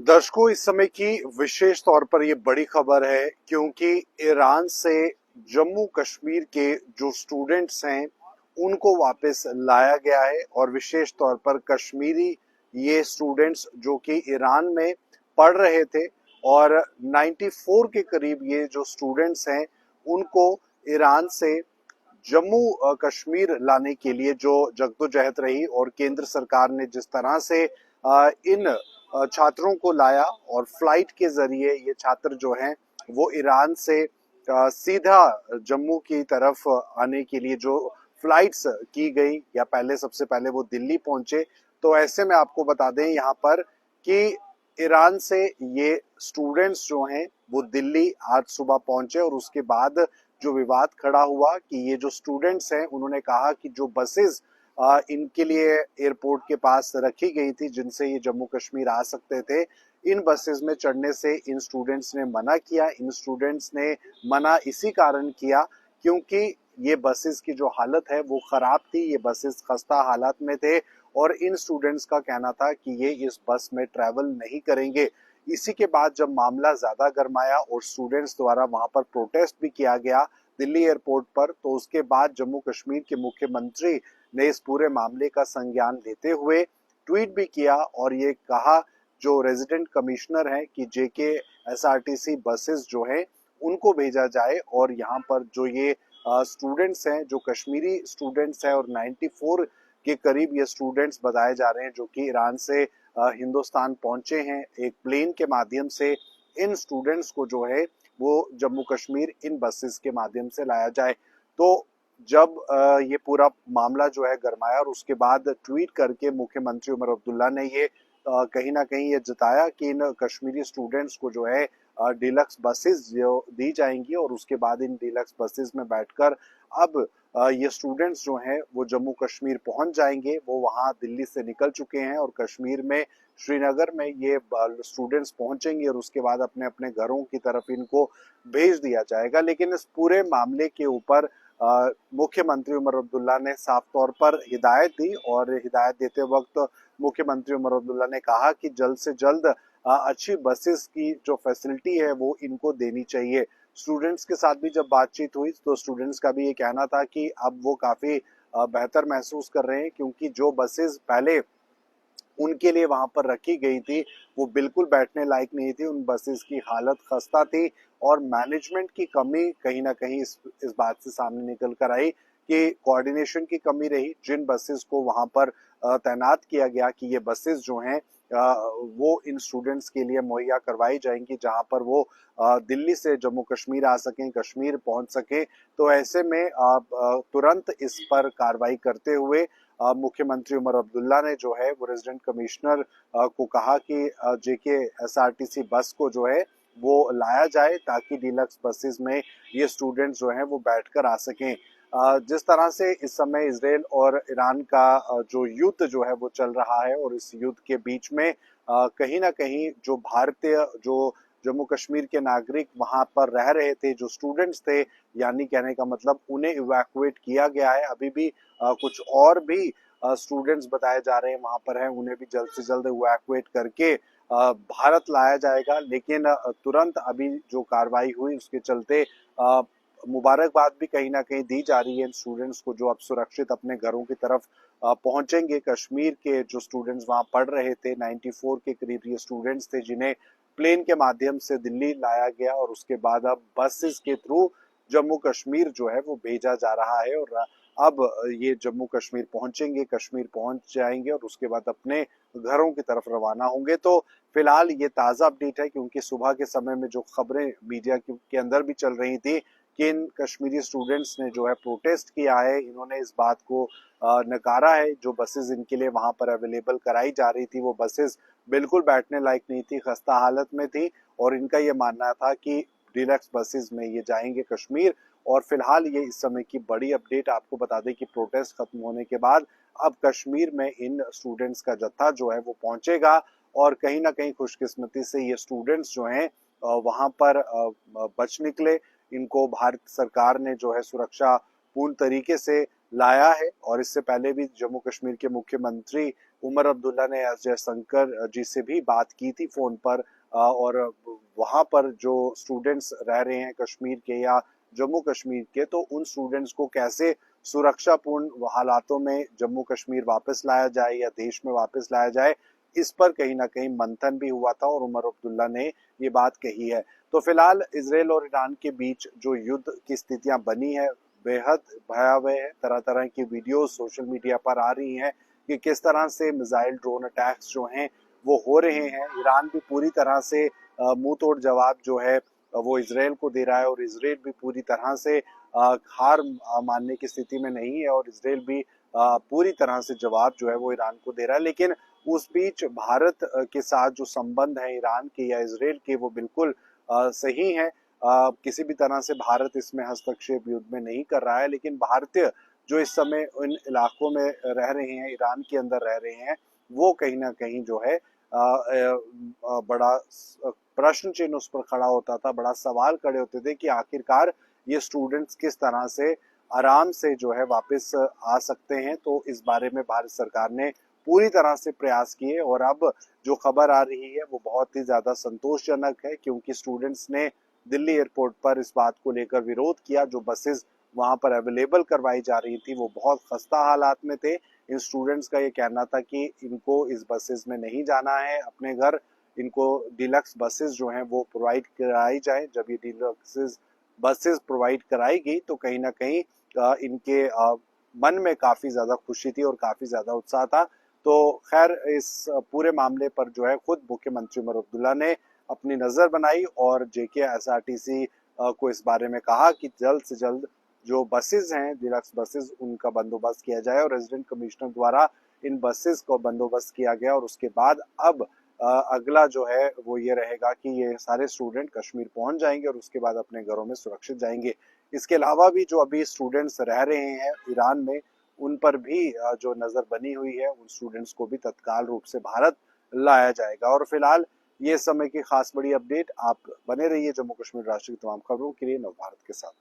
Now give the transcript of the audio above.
दर्शकों, इस समय की विशेष तौर पर ये बड़ी खबर है क्योंकि ईरान से जम्मू कश्मीर के जो स्टूडेंट्स हैं उनको वापस लाया गया है और विशेष तौर पर कश्मीरी ये स्टूडेंट्स जो कि ईरान में पढ़ रहे थे और 94 के करीब ये जो स्टूडेंट्स हैं उनको ईरान से जम्मू कश्मीर लाने के लिए जो जद्दोजहद रही और केंद्र सरकार ने जिस तरह से इन छात्रों को लाया और फ्लाइट के जरिए ये छात्र जो हैं वो ईरान से सीधा जम्मू की तरफ आने के लिए जो फ्लाइट्स की गई या पहले सबसे पहले वो दिल्ली पहुंचे। तो ऐसे में आपको बता दें यहाँ पर कि ईरान से ये स्टूडेंट्स जो हैं वो दिल्ली आज सुबह पहुंचे और उसके बाद जो विवाद खड़ा हुआ कि ये जो स्टूडेंट्स हैं उन्होंने कहा कि जो बसेस इनके लिए एयरपोर्ट के पास रखी गई थी जिनसे ये जम्मू कश्मीर आ सकते थे, इन बसेस में चढ़ने से इन स्टूडेंट्स ने मना किया। इन स्टूडेंट्स ने मना इसी कारण किया क्योंकि ये बसेस की जो हालत है वो खराब थी, ये बसेस खस्ता हालत में थे और इन स्टूडेंट्स का कहना था कि ये इस बस में ट्रैवल नहीं करेंगे। इसी के बाद जब मामला ज्यादा गर्माया और स्टूडेंट्स द्वारा वहां पर प्रोटेस्ट भी किया गया दिल्ली एयरपोर्ट पर, तो उसके बाद जम्मू कश्मीर के मुख्यमंत्री ने इस पूरे मामले का संज्ञान लेते हुए ट्वीट भी किया और ये कहा जो रेजिडेंट कमिश्नर है कि जेके एसआरटीसी बसेस जो हैं उनको भेजा जाए और यहाँ पर जो ये स्टूडेंट्स हैं जो कश्मीरी स्टूडेंट्स हैं और 94 के करीब ये स्टूडेंट्स बताए जा रहे हैं जो कि ईरान से हिंदुस्तान पहुंचे हैं एक प्लेन के माध्यम से, इन स्टूडेंट्स को जो है वो जम्मू कश्मीर इन बसेस के माध्यम से लाया जाए। तो जब ये पूरा मामला जो है गरमाया और उसके बाद ट्वीट करके मुख्यमंत्री उमर अब्दुल्ला ने ये कहीं ना कहीं ये जताया कि इन कश्मीरी स्टूडेंट्स को जो है डिलक्स बसेस जो दी जाएंगी और उसके बाद इन डिलक्स बसेस में बैठकर अब ये स्टूडेंट्स जो हैं वो जम्मू कश्मीर पहुंच जाएंगे। वो वहां दिल्ली से निकल चुके हैं और कश्मीर में श्रीनगर में ये स्टूडेंट्स पहुंचेंगे और उसके बाद अपने अपने घरों की तरफ इनको भेज दिया जाएगा। लेकिन इस पूरे मामले के ऊपर मुख्यमंत्री उमर अब्दुल्ला ने साफ तौर पर हिदायत दी और हिदायत देते वक्त मुख्यमंत्री उमर अब्दुल्ला ने कहा कि जल्द से जल्द अच्छी बसेस की जो फैसिलिटी है वो इनको देनी चाहिए। स्टूडेंट्स के साथ भी जब बातचीत हुई तो स्टूडेंट्स का भी ये कहना था कि अब वो काफी बेहतर महसूस कर रहे हैं क्योंकि जो बसेस पहले उनके लिए वहां पर रखी गई थी वो बिल्कुल बैठने लायक नहीं थी, उन बसेस की हालत खस्ता थी और मैनेजमेंट की कमी कहीं ना कहीं इस बात से सामने निकल कर आई कि कोऑर्डिनेशन की कमी रही। जिन बसेस को वहां पर तैनात किया गया कि ये बसेस जो हैं वो इन स्टूडेंट्स के लिए मुहैया करवाई जाएंगी जहां पर वो दिल्ली से जम्मू कश्मीर आ सकें, कश्मीर पहुंच सकें। तो ऐसे में तुरंत इस पर कार्रवाई करते हुए मुख्यमंत्री उमर अब्दुल्ला ने जो है वो रेजिडेंट कमिश्नर को कहा कि जेके एसआरटीसी बस को जो है वो लाया जाए ताकि डिलक्स बसेस में ये स्टूडेंट्स जो हैं वो बैठकर आ सकें। जिस तरह से इस समय इजराइल और ईरान का जो युद्ध जो है वो चल रहा है और इस युद्ध के बीच में कहीं ना कहीं जो भारतीय जो जम्मू कश्मीर के नागरिक वहां पर रह रहे थे, जो स्टूडेंट्स थे, यानी कहने का मतलब उन्हें इवैक्यूएट किया गया है। अभी भी कुछ और भी स्टूडेंट्स बताए जा रहे हैं वहां पर हैं, उन्हें भी जल्द से जल्द इवैक्यूएट करके भारत लाया जाएगा। लेकिन तुरंत अभी जो कार्रवाई हुई उसके चलते मुबारकबाद भी कहीं ना कहीं दी जा रही है इन स्टूडेंट्स को जो अब सुरक्षित अपने घरों की तरफ पहुंचेंगे। कश्मीर के जो स्टूडेंट्स वहां पढ़ रहे थे 94 के करीब ये स्टूडेंट्स थे जिन्हें प्लेन के माध्यम से दिल्ली लाया गया और उसके बाद अब बसेस के थ्रू जम्मू कश्मीर जो है वो भेजा जा रहा है और अब ये जम्मू कश्मीर पहुंचेंगे, कश्मीर पहुंच जाएंगे और उसके बाद अपने घरों की तरफ रवाना होंगे। तो फिलहाल ये ताज़ा अपडेट है क्योंकि सुबह के समय में जो खबरें मीडिया के अंदर भी चल रही थी कि इन कश्मीरी स्टूडेंट्स ने जो है प्रोटेस्ट किया है, इन्होंने इस बात को नकारा है। जो बसेस इनके लिए वहां पर अवेलेबल कराई जा रही थी वो बसेस बिल्कुल बैठने लायक नहीं थी, खस्ता हालत में थी और इनका ये मानना था कि डिलक्स बसेस में ये जाएंगे कश्मीर। और फिलहाल ये इस समय की बड़ी अपडेट आपको बता दें कि प्रोटेस्ट खत्म होने के बाद अब कश्मीर में इन स्टूडेंट्स का जत्था जो है वो पहुंचेगा और कहीं ना कहीं खुशकिस्मती से ये स्टूडेंट्स जो हैं वहां पर बच निकले। इनको भारत सरकार ने जो है सुरक्षा पूर्ण तरीके से लाया है और इससे पहले भी जम्मू कश्मीर के मुख्यमंत्री उमर अब्दुल्ला ने एस जयशंकर जी से भी बात की थी फोन पर, और वहां पर जो स्टूडेंट्स रह रहे हैं कश्मीर के या जम्मू कश्मीर के, तो उन स्टूडेंट्स को कैसे सुरक्षापूर्ण हालातों में जम्मू कश्मीर वापस लाया जाए या देश में वापस लाया जाए, इस पर कहीं ना कहीं मंथन भी हुआ था और उमर अब्दुल्ला ने ये बात कही है। तो फिलहाल इसराइल और ईरान के बीच जो युद्ध की स्थितियां बनी है बेहद भयावह है। तरह तरह की वीडियोस सोशल मीडिया पर आ रही हैं कि किस तरह से मिसाइल ड्रोन अटैक्स जो हैं वो हो रहे हैं। ईरान भी पूरी तरह से मुंह तोड़ जवाब जो है वो इसराइल को दे रहा है, और इसराइल भी पूरी तरह से हार मानने की स्थिति में नहीं है, और इसराइल भी पूरी तरह से जवाब जो है वो ईरान को दे रहा है। लेकिन उस बीच भारत के साथ जो संबंध है ईरान के या इसराइल के, वो बिल्कुल सही है। किसी भी तरह से भारत इसमें हस्तक्षेप युद्ध में नहीं कर रहा है, लेकिन भारतीय जो इस समय उन इलाकों में रह रहे हैं, ईरान के अंदर रह रहे हैं, वो कहीं ना कहीं जो है बड़ा प्रश्न चिन्ह उस पर खड़ा होता था, बड़ा सवाल खड़े होते थे कि आखिरकार ये स्टूडेंट्स किस तरह से आराम से जो है वापस आ सकते हैं। तो इस बारे में भारत सरकार ने पूरी तरह से प्रयास किए, और अब जो खबर आ रही है वो बहुत ही ज्यादा संतोषजनक है, क्योंकि स्टूडेंट्स ने दिल्ली एयरपोर्ट पर इस बात को लेकर विरोध किया। जो बसेस वहां पर अवेलेबल करवाई जा रही थी वो बहुत खस्ता हालात में थे। इन स्टूडेंट्स का ये कहना था कि इनको इस बसेस में नहीं जाना है अपने घर, इनको डिलक्स बसेस जो हैं वो प्रोवाइड कराई जाए। जब ये डिलक्स बसेस प्रोवाइड कराई गई तो कहीं ना कहीं इनके मन में काफी ज्यादा खुशी थी और काफी ज्यादा उत्साह था। तो खैर इस पूरे मामले पर जो है खुद मुख्यमंत्री उमर अब्दुल्ला ने अपनी नजर बनाई और JKSRTC को इस बारे में कहा कि जल्द से जल्द जो बसेस हैं डिलक्स बसेस उनका बंदोबस्त किया जाए, और रेजिडेंट कमिश्नर द्वारा इन बसेस को बंदोबस्त किया गया। और उसके बाद अब अगला जो है वो ये रहेगा कि ये सारे स्टूडेंट कश्मीर पहुंच जाएंगे और उसके बाद अपने घरों में सुरक्षित जाएंगे। इसके अलावा भी जो अभी स्टूडेंट्स रह रहे हैं ईरान में, उन पर भी जो नजर बनी हुई है, उन स्टूडेंट्स को भी तत्काल रूप से भारत लाया जाएगा। और फिलहाल ये समय की खास बड़ी अपडेट। आप बने रहिए जम्मू कश्मीर राष्ट्र की तमाम खबरों के लिए नवभारत के साथ।